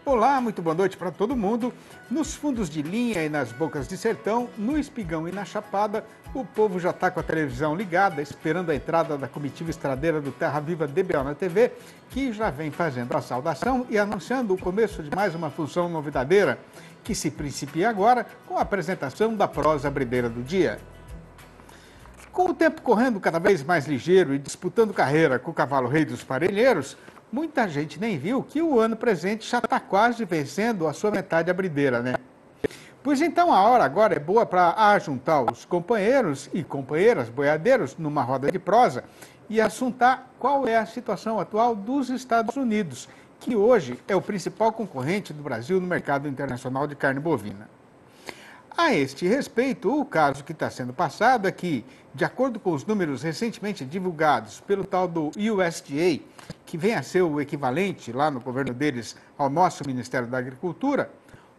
Olá, muito boa noite para todo mundo. Nos fundos de linha e nas bocas de sertão, no Espigão e na Chapada, o povo já está com a televisão ligada, esperando a entrada da comitiva estradeira do Terra Viva DBO na TV, que já vem fazendo a saudação e anunciando o começo de mais uma função novidadeira, que se principia agora com a apresentação da prosa brideira do dia. Com o tempo correndo cada vez mais ligeiro e disputando carreira com o cavalo rei dos parelheiros, muita gente nem viu que o ano presente já está quase vencendo a sua metade abrideira, né? Pois então a hora agora é boa para ajuntar os companheiros e companheiras boiadeiros numa roda de prosa e assuntar qual é a situação atual dos Estados Unidos, que hoje é o principal concorrente do Brasil no mercado internacional de carne bovina. A este respeito, o caso que está sendo passado é que, de acordo com os números recentemente divulgados pelo tal do USDA, que vem a ser o equivalente lá no governo deles ao nosso Ministério da Agricultura,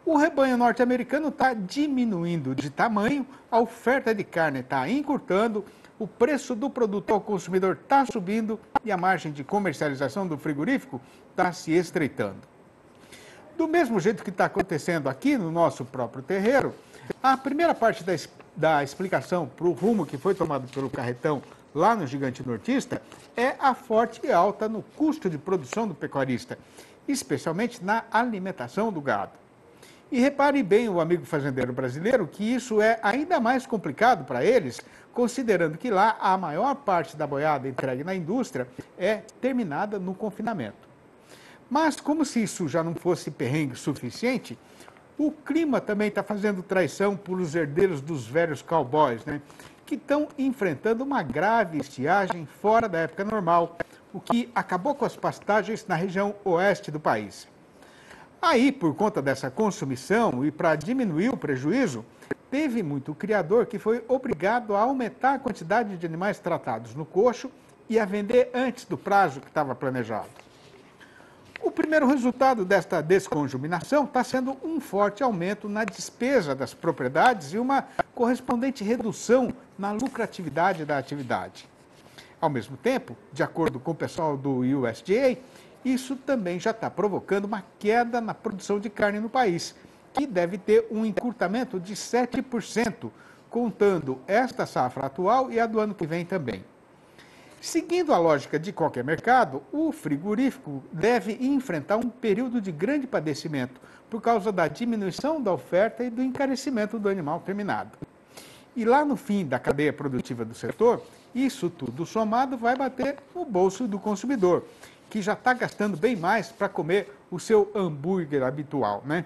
o rebanho norte-americano está diminuindo de tamanho, a oferta de carne está encurtando, o preço do produto ao consumidor está subindo e a margem de comercialização do frigorífico está se estreitando. Do mesmo jeito que está acontecendo aqui no nosso próprio terreiro, a primeira parte da explicação para o rumo que foi tomado pelo carretão lá no Gigante Nortista é a forte alta no custo de produção do pecuarista, especialmente na alimentação do gado. E repare bem, o amigo fazendeiro brasileiro, que isso é ainda mais complicado para eles, considerando que lá a maior parte da boiada entregue na indústria é terminada no confinamento. Mas como se isso já não fosse perrengue suficiente, o clima também está fazendo traição por os herdeiros dos velhos cowboys, né? Que estão enfrentando uma grave estiagem fora da época normal, o que acabou com as pastagens na região oeste do país. Aí, por conta dessa consumição e para diminuir o prejuízo, teve muito criador que foi obrigado a aumentar a quantidade de animais tratados no coxo e a vender antes do prazo que estava planejado. O primeiro resultado desta desconjuminação está sendo um forte aumento na despesa das propriedades e uma correspondente redução na lucratividade da atividade. Ao mesmo tempo, de acordo com o pessoal do USDA, isso também já está provocando uma queda na produção de carne no país, que deve ter um encurtamento de 7%, contando esta safra atual e a do ano que vem também. Seguindo a lógica de qualquer mercado, o frigorífico deve enfrentar um período de grande padecimento por causa da diminuição da oferta e do encarecimento do animal terminado. E lá no fim da cadeia produtiva do setor, isso tudo somado vai bater no bolso do consumidor, que já está gastando bem mais para comer o seu hambúrguer habitual, né?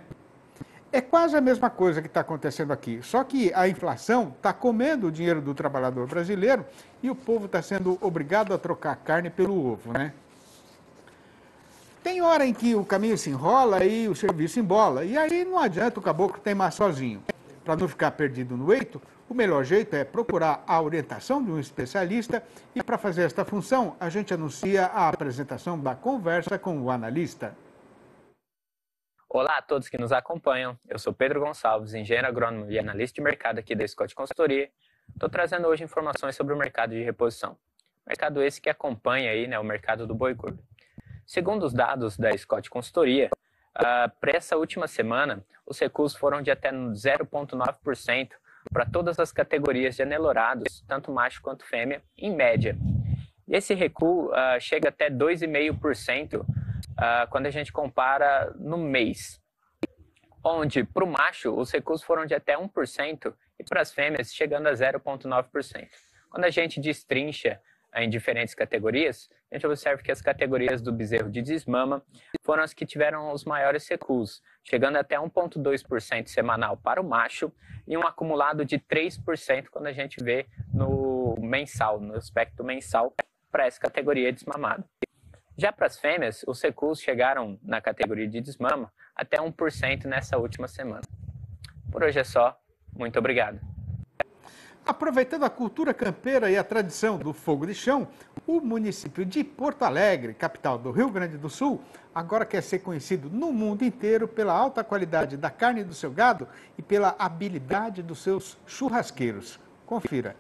É quase a mesma coisa que está acontecendo aqui, só que a inflação está comendo o dinheiro do trabalhador brasileiro e o povo está sendo obrigado a trocar a carne pelo ovo, né? Tem hora em que o caminho se enrola e o serviço embola, e aí não adianta o caboclo teimar sozinho. Para não ficar perdido no eito, o melhor jeito é procurar a orientação de um especialista e para fazer esta função, a gente anuncia a apresentação da conversa com o analista. Olá a todos que nos acompanham, eu sou Pedro Gonçalves, engenheiro agrônomo e analista de mercado aqui da Scott Consultoria. Estou trazendo hoje informações sobre o mercado de reposição. Mercado esse que acompanha aí, o mercado do boi gordo. Segundo os dados da Scott Consultoria, para essa última semana, os recuos foram de até 0,9% para todas as categorias de anelorados, tanto macho quanto fêmea, em média. E esse recuo chega até 2,5%, quando a gente compara no mês, onde para o macho os recuos foram de até 1% e para as fêmeas chegando a 0,9%. Quando a gente destrincha em diferentes categorias, a gente observa que as categorias do bezerro de desmama foram as que tiveram os maiores recuos, chegando até 1,2% semanal para o macho e um acumulado de 3% quando a gente vê no mensal, no aspecto mensal para essa categoria desmamada. Já para as fêmeas, os recuos chegaram na categoria de desmama até 1% nessa última semana. Por hoje é só. Muito obrigado. Aproveitando a cultura campeira e a tradição do fogo de chão, o município de Porto Alegre, capital do Rio Grande do Sul, agora quer ser conhecido no mundo inteiro pela alta qualidade da carne do seu gado e pela habilidade dos seus churrasqueiros. Confira.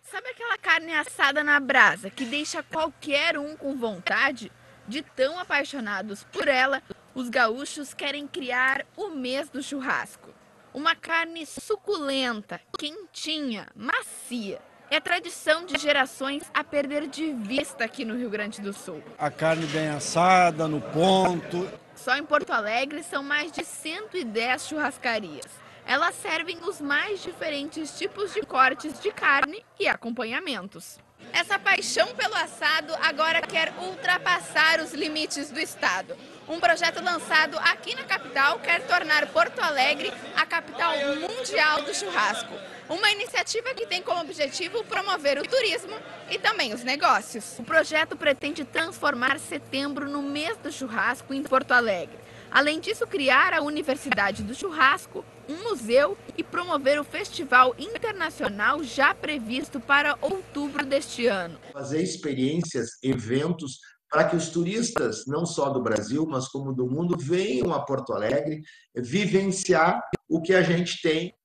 Sabe aquela carne assada na brasa que deixa qualquer um com vontade? De tão apaixonados por ela, os gaúchos querem criar o mês do churrasco. Uma carne suculenta, quentinha, macia. É tradição de gerações a perder de vista aqui no Rio Grande do Sul. A carne bem assada, no ponto. Só em Porto Alegre são mais de 110 churrascarias. Elas servem os mais diferentes tipos de cortes de carne e acompanhamentos. Essa paixão pelo assado agora quer ultrapassar os limites do estado. Um projeto lançado aqui na capital quer tornar Porto Alegre a capital mundial do churrasco. Uma iniciativa que tem como objetivo promover o turismo e também os negócios. O projeto pretende transformar setembro no mês do churrasco em Porto Alegre. Além disso, criar a Universidade do Churrasco, um museu e promover o Festival Internacional já previsto para outubro deste ano. Fazer experiências, eventos, para que os turistas, não só do Brasil, mas como do mundo, venham a Porto Alegre vivenciar o que a gente tem.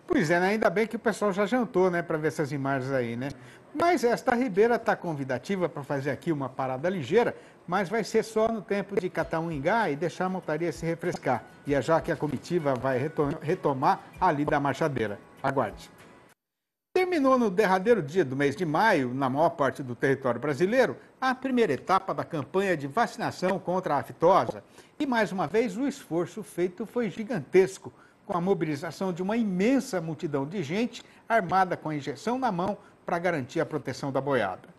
Pois é, né? Ainda bem que o pessoal já jantou, né, para ver essas imagens aí, né? Mas esta Ribeira está convidativa para fazer aqui uma parada ligeira, mas vai ser só no tempo de catar um ingá e deixar a montaria se refrescar. E é já que a comitiva vai retomar ali da Marchadeira. Aguarde. Terminou no derradeiro dia do mês de maio, na maior parte do território brasileiro, a primeira etapa da campanha de vacinação contra a aftosa. E mais uma vez o esforço feito foi gigantesco, com a mobilização de uma imensa multidão de gente armada com a injeção na mão para garantir a proteção da boiada.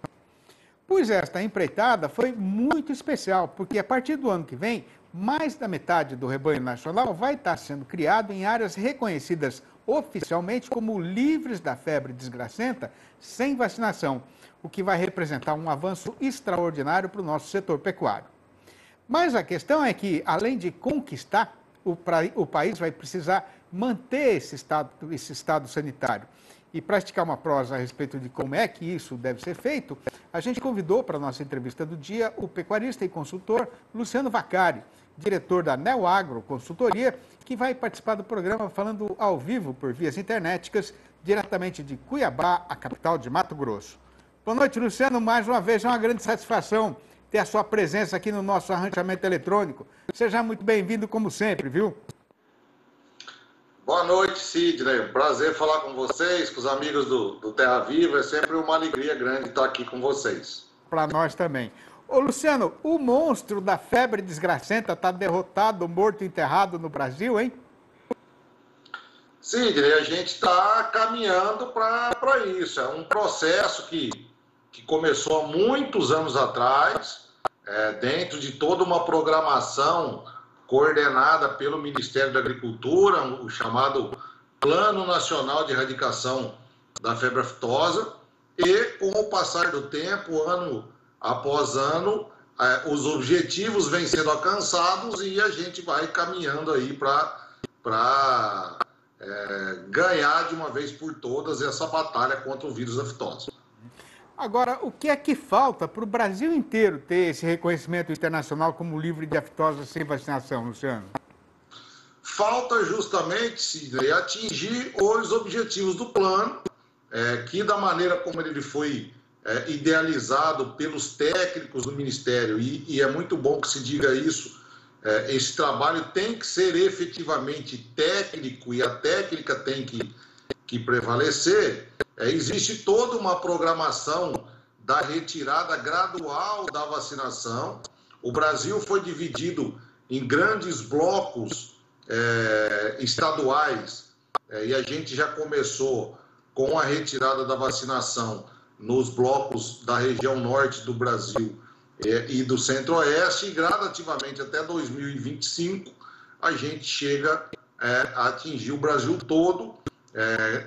Pois esta empreitada foi muito especial, porque a partir do ano que vem, mais da metade do rebanho nacional vai estar sendo criado em áreas reconhecidas oficialmente como livres da febre desgracenta, sem vacinação, o que vai representar um avanço extraordinário para o nosso setor pecuário. Mas a questão é que, além de conquistar, o país vai precisar manter esse estado sanitário. E para esticar uma prosa a respeito de como é que isso deve ser feito, a gente convidou para a nossa entrevista do dia o pecuarista e consultor Luciano Vaccari, diretor da Neo Agro Consultoria, que vai participar do programa falando ao vivo por vias internéticas, diretamente de Cuiabá, a capital de Mato Grosso. Boa noite, Luciano. Mais uma vez é uma grande satisfação ter a sua presença aqui no nosso arranchamento eletrônico. Seja muito bem-vindo, como sempre, viu? Boa noite, Sidney. Prazer falar com vocês, com os amigos do Terra Viva. É sempre uma alegria grande estar aqui com vocês. Para nós também. Ô, Luciano, o monstro da febre desgracenta está derrotado, morto e enterrado no Brasil, hein? Sidney, a gente está caminhando para isso. É um processo que começou há muitos anos atrás, dentro de toda uma programação coordenada pelo Ministério da Agricultura, o chamado Plano Nacional de Erradicação da Febre Aftosa, e com o passar do tempo, ano após ano, os objetivos vêm sendo alcançados e a gente vai caminhando aí para ganhar de uma vez por todas essa batalha contra o vírus da aftosa. Agora, o que é que falta para o Brasil inteiro ter esse reconhecimento internacional como livre de aftosa sem vacinação, Luciano? Falta justamente, Sidney, atingir os objetivos do plano, que da maneira como ele foi idealizado pelos técnicos do Ministério, e é muito bom que se diga isso, esse trabalho tem que ser efetivamente técnico e a técnica tem que prevalecer. Existe toda uma programação da retirada gradual da vacinação. O Brasil foi dividido em grandes blocos estaduais e a gente já começou com a retirada da vacinação nos blocos da região norte do Brasil e do centro-oeste, e gradativamente até 2025 a gente chega a atingir o Brasil todo.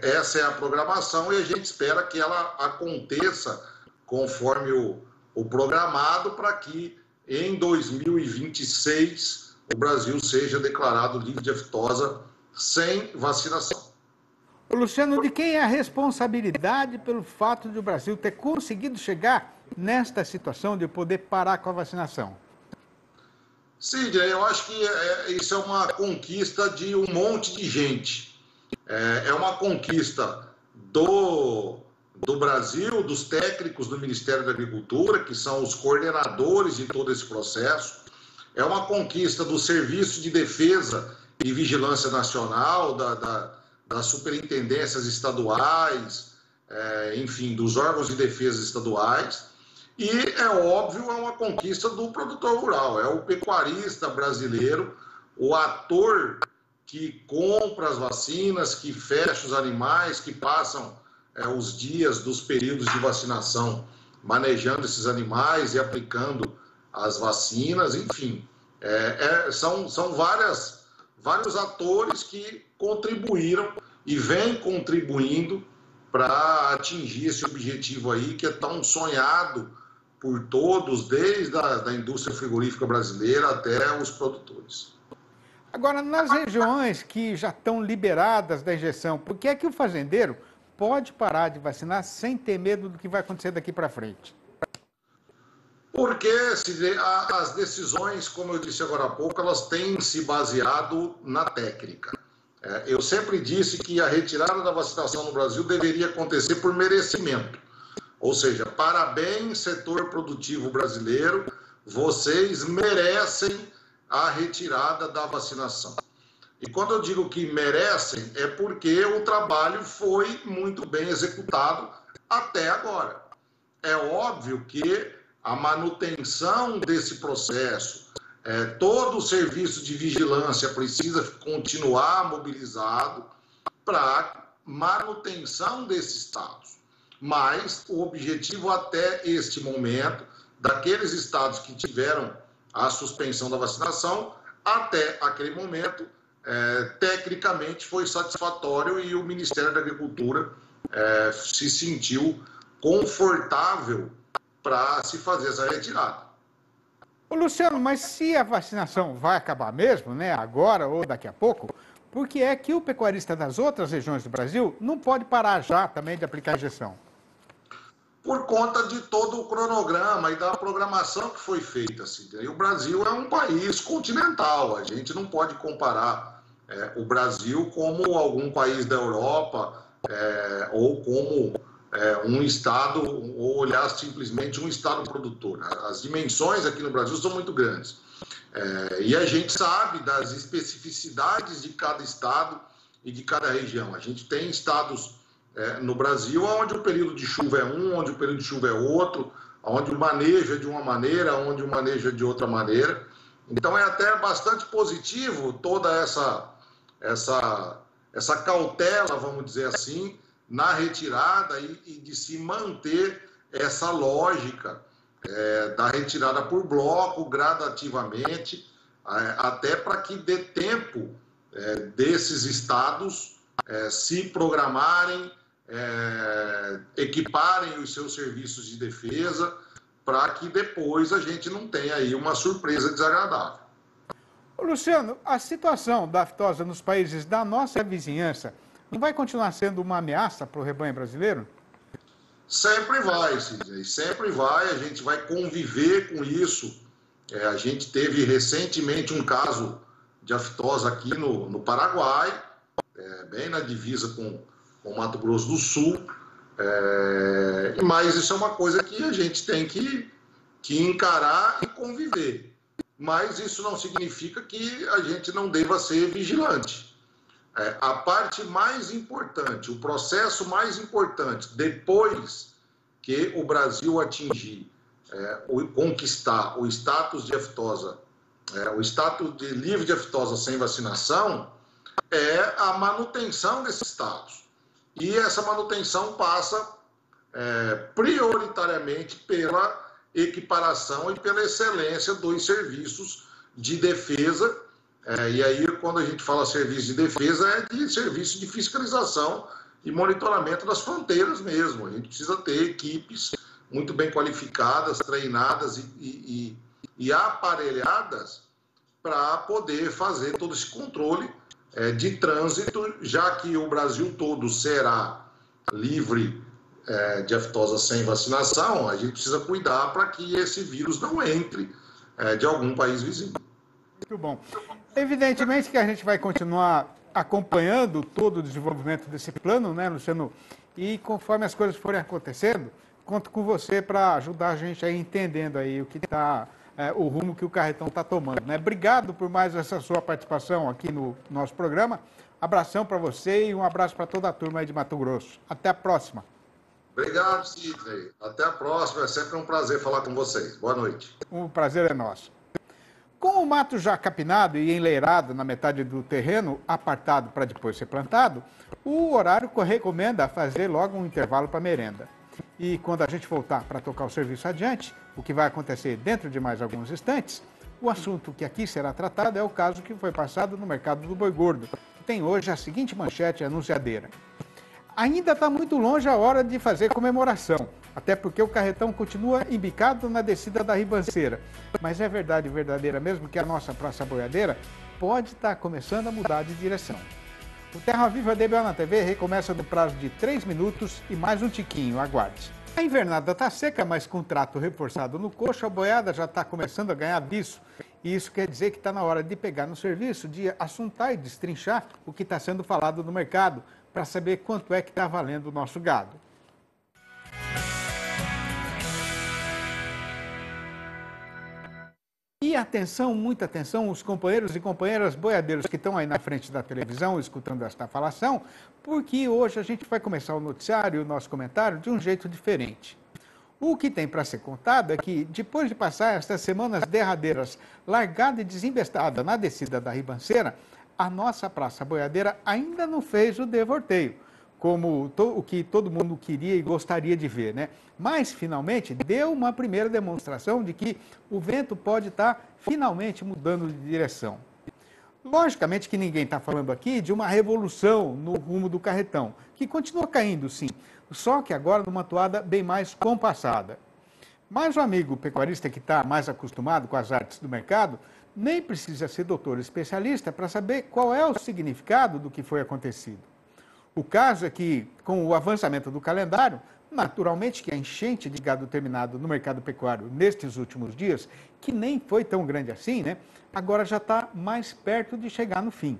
Essa é a programação e a gente espera que ela aconteça conforme o programado, para que em 2026 o Brasil seja declarado livre de aftosa sem vacinação. Luciano, de quem é a responsabilidade pelo fato de o Brasil ter conseguido chegar nesta situação de poder parar com a vacinação? Sidney, eu acho que isso é uma conquista de um monte de gente. É uma conquista do Brasil, dos técnicos do Ministério da Agricultura, que são os coordenadores de todo esse processo. É uma conquista do Serviço de Defesa e Vigilância Nacional, das superintendências estaduais, enfim, dos órgãos de defesa estaduais. E, é óbvio, é uma conquista do produtor rural, é o pecuarista brasileiro, o ator que compra as vacinas, que fecha os animais, que passam os dias dos períodos de vacinação manejando esses animais e aplicando as vacinas, enfim. São vários atores que contribuíram e vêm contribuindo para atingir esse objetivo aí que é tão sonhado por todos, desde a indústria frigorífica brasileira até os produtores. Agora, nas regiões que já estão liberadas da injeção, por que é que o fazendeiro pode parar de vacinar sem ter medo do que vai acontecer daqui para frente? Porque as decisões, como eu disse agora há pouco, elas têm se baseado na técnica. Eu sempre disse que a retirada da vacinação no Brasil deveria acontecer por merecimento. Ou seja, parabéns, setor produtivo brasileiro, vocês merecem a retirada da vacinação. E quando eu digo que merecem, é porque o trabalho foi muito bem executado até agora. É óbvio que a manutenção desse processo, todo o serviço de vigilância precisa continuar mobilizado para manutenção desses estados. Mas o objetivo até este momento, daqueles estados que tiveram a suspensão da vacinação, até aquele momento, tecnicamente foi satisfatório e o Ministério da Agricultura se sentiu confortável para se fazer essa retirada. Ô, Luciano, mas se a vacinação vai acabar mesmo, né, agora ou daqui a pouco, por que é que o pecuarista das outras regiões do Brasil não pode parar já também de aplicar a injeção? Por conta de todo o cronograma e da programação que foi feita. Assim, e o Brasil é um país continental, a gente não pode comparar o Brasil como algum país da Europa ou como um estado, ou olhar simplesmente um estado produtor. As dimensões aqui no Brasil são muito grandes. E a gente sabe das especificidades de cada estado e de cada região. A gente tem estados no Brasil onde o período de chuva é um, onde o período de chuva é outro, onde o manejo é de uma maneira, onde o manejo é de outra maneira. Então é até bastante positivo toda essa cautela, vamos dizer assim, na retirada e de se manter essa lógica da retirada por bloco, gradativamente, até para que dê tempo desses estados se programarem, equiparem os seus serviços de defesa, para que depois a gente não tenha aí uma surpresa desagradável. Ô, Luciano, a situação da aftosa nos países da nossa vizinhança não vai continuar sendo uma ameaça para o rebanho brasileiro? Sempre vai, Sidney, sempre vai. A gente vai conviver com isso. A gente teve recentemente um caso de aftosa aqui no Paraguai, bem na divisa com o Mato Grosso do Sul. Mas isso é uma coisa que a gente tem que encarar e conviver. Mas isso não significa que a gente não deva ser vigilante. A parte mais importante, o processo mais importante, depois que o Brasil atingir, conquistar o status de aftosa, o status de livre de aftosa sem vacinação, é a manutenção desses status. E essa manutenção passa prioritariamente pela equiparação e pela excelência dos serviços de defesa. E aí, quando a gente fala serviço de defesa, é de serviço de fiscalização e monitoramento das fronteiras mesmo. A gente precisa ter equipes muito bem qualificadas, treinadas e aparelhadas para poder fazer todo esse controle de trânsito, já que o Brasil todo será livre de aftosa sem vacinação. A gente precisa cuidar para que esse vírus não entre de algum país vizinho. Muito bom. Evidentemente que a gente vai continuar acompanhando todo o desenvolvimento desse plano, né, Luciano? e conforme as coisas forem acontecendo, conto com você para ajudar a gente a ir entendendo aí o que está, o rumo que o Carretão está tomando, né? Obrigado por mais essa sua participação aqui no nosso programa. Abração para você e um abraço para toda a turma aí de Mato Grosso. Até a próxima. Obrigado, Sidney. Até a próxima. É sempre um prazer falar com vocês. Boa noite. O prazer é nosso. Com o mato já capinado e enleirado na metade do terreno, apartado para depois ser plantado, o horário recomenda fazer logo um intervalo para merenda. E quando a gente voltar para tocar o serviço adiante, o que vai acontecer dentro de mais alguns instantes, o assunto que aqui será tratado é o caso que foi passado no mercado do boi gordo, que tem hoje a seguinte manchete anunciadeira. Ainda está muito longe a hora de fazer comemoração, até porque o carretão continua embicado na descida da ribanceira. Mas é verdade verdadeira mesmo que a nossa Praça Boiadeira pode estar começando a mudar de direção. O Terra Viva DBO na TV recomeça no prazo de 3 minutos e mais um tiquinho, aguarde. A invernada está seca, mas com trato reforçado no coxo, a boiada já está começando a ganhar bicho. E isso quer dizer que está na hora de pegar no serviço, de assuntar e destrinchar o que está sendo falado no mercado, para saber quanto é que está valendo o nosso gado. E atenção, muita atenção, os companheiros e companheiras boiadeiros que estão aí na frente da televisão escutando esta falação, porque hoje a gente vai começar o noticiário e o nosso comentário de um jeito diferente. O que tem para ser contado é que, depois de passar estas semanas derradeiras largada e desembestada na descida da ribanceira, a nossa Praça Boiadeira ainda não fez o devorteio, como o que todo mundo queria e gostaria de ver, né? Mas, finalmente, deu uma primeira demonstração de que o vento pode estar finalmente mudando de direção. Logicamente que ninguém está falando aqui de uma revolução no rumo do carretão, que continua caindo, sim, só que agora numa toada bem mais compassada. Mas o amigo pecuarista que está mais acostumado com as artes do mercado nem precisa ser doutor especialista para saber qual é o significado do que foi acontecido. O caso é que, com o avançamento do calendário, naturalmente que a enchente de gado terminado no mercado pecuário nestes últimos dias, que nem foi tão grande assim, né, agora já está mais perto de chegar no fim.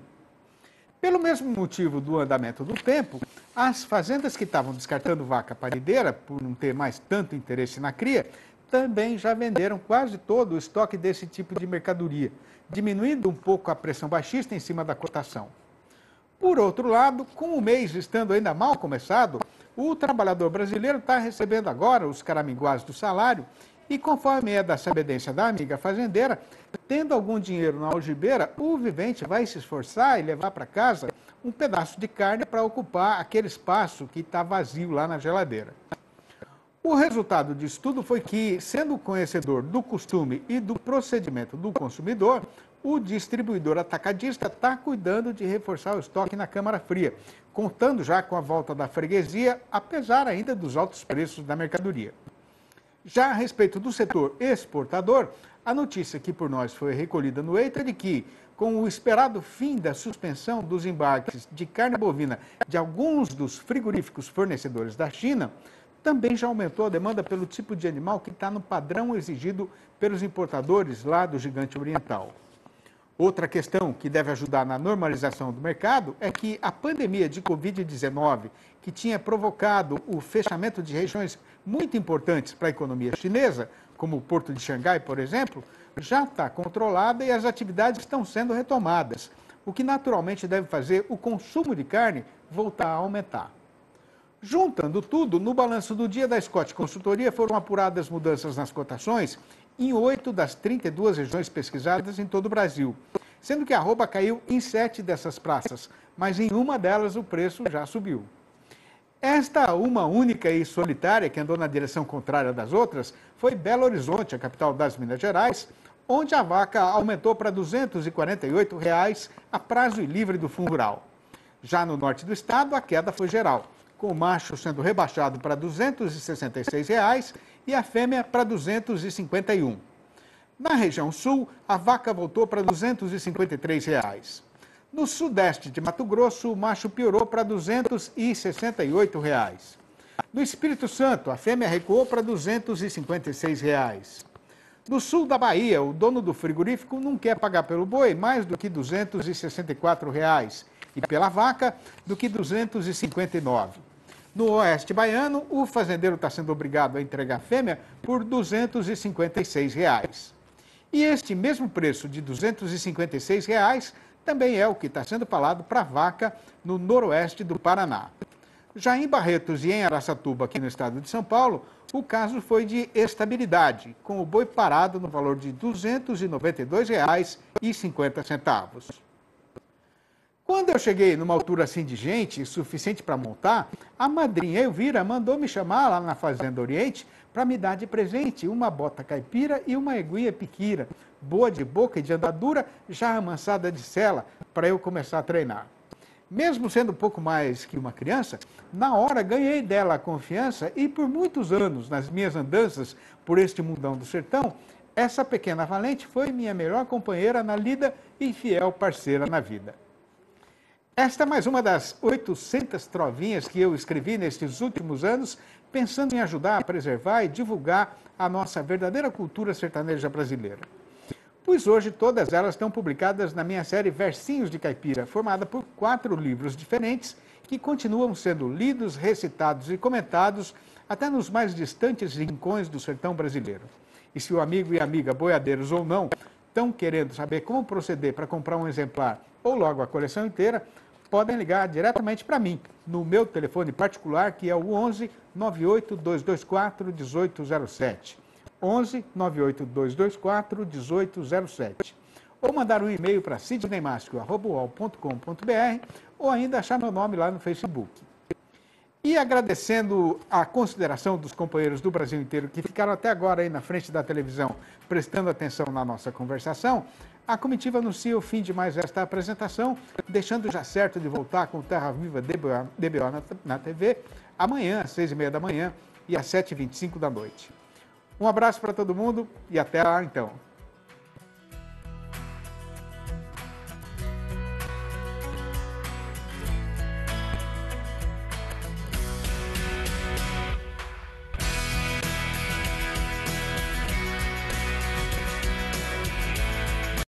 Pelo mesmo motivo do andamento do tempo, as fazendas que estavam descartando vaca parideira, por não ter mais tanto interesse na cria, também já venderam quase todo o estoque desse tipo de mercadoria, diminuindo um pouco a pressão baixista em cima da cotação. Por outro lado, com o mês estando ainda mal começado, o trabalhador brasileiro está recebendo agora os caraminguás do salário e, conforme é da sabedência da amiga fazendeira, tendo algum dinheiro na algibeira, o vivente vai se esforçar e levar para casa um pedaço de carne para ocupar aquele espaço que está vazio lá na geladeira. O resultado disso tudo foi que, sendo conhecedor do costume e do procedimento do consumidor, o distribuidor atacadista está cuidando de reforçar o estoque na Câmara Fria, contando já com a volta da freguesia, apesar ainda dos altos preços da mercadoria. Já a respeito do setor exportador, a notícia que por nós foi recolhida no EITA é de que, com o esperado fim da suspensão dos embarques de carne bovina de alguns dos frigoríficos fornecedores da China, também já aumentou a demanda pelo tipo de animal que está no padrão exigido pelos importadores lá do Gigante Oriental. Outra questão que deve ajudar na normalização do mercado é que a pandemia de Covid-19, que tinha provocado o fechamento de regiões muito importantes para a economia chinesa, como o Porto de Xangai, por exemplo, já está controlada e as atividades estão sendo retomadas, o que naturalmente deve fazer o consumo de carne voltar a aumentar. Juntando tudo, no balanço do dia da Scott Consultoria foram apuradas mudanças nas cotações em 8 das 32 regiões pesquisadas em todo o Brasil, sendo que a arroba caiu em 7 dessas praças, mas em uma delas o preço já subiu. Esta uma única e solitária que andou na direção contrária das outras foi Belo Horizonte, a capital das Minas Gerais, onde a vaca aumentou para R$ 248 a prazo e livre do Fundo Rural. Já no norte do estado, a queda foi geral, com o macho sendo rebaixado para R$ 266 e a fêmea para R$ 251. Na região sul, a vaca voltou para R$ 253. No sudeste de Mato Grosso, o macho piorou para R$ 268. No Espírito Santo, a fêmea recuou para R$ 256. No sul da Bahia, o dono do frigorífico não quer pagar pelo boi mais do que R$ 264 e pela vaca do que R$ 259. No oeste baiano, o fazendeiro está sendo obrigado a entregar a fêmea por R$ 256. E este mesmo preço de R$ 256 também é o que está sendo falado para a vaca no noroeste do Paraná. Já em Barretos e em Araçatuba, aqui no estado de São Paulo, o caso foi de estabilidade, com o boi parado no valor de R$ 292,50. Quando eu cheguei numa altura assim de gente, suficiente para montar, a madrinha Elvira mandou me chamar lá na Fazenda Oriente para me dar de presente uma bota caipira e uma eguia piquira, boa de boca e de andadura, já amansada de sela, para eu começar a treinar. Mesmo sendo um pouco mais que uma criança, na hora ganhei dela a confiança e por muitos anos, nas minhas andanças por este mundão do sertão, essa pequena valente foi minha melhor companheira na lida e fiel parceira na vida. Esta é mais uma das 800 trovinhas que eu escrevi nestes últimos anos, pensando em ajudar a preservar e divulgar a nossa verdadeira cultura sertaneja brasileira. Pois hoje todas elas estão publicadas na minha série Versinhos de Caipira, formada por 4 livros diferentes que continuam sendo lidos, recitados e comentados até nos mais distantes rincões do sertão brasileiro. E se o amigo e amiga, boiadeiros ou não, estão querendo saber como proceder para comprar um exemplar ou logo a coleção inteira, podem ligar diretamente para mim, no meu telefone particular, que é o 11 98 224 1807. 11 98 224 1807. Ou mandar um e-mail para sidneymascio@uol.com.br ou ainda achar meu nome lá no Facebook. E agradecendo a consideração dos companheiros do Brasil inteiro que ficaram até agora aí na frente da televisão, prestando atenção na nossa conversação, a comitiva anuncia o fim de mais esta apresentação, deixando já certo de voltar com Terra Viva DBO na TV, amanhã às 6h30 da manhã e às 7h25 da noite. Um abraço para todo mundo e até lá então.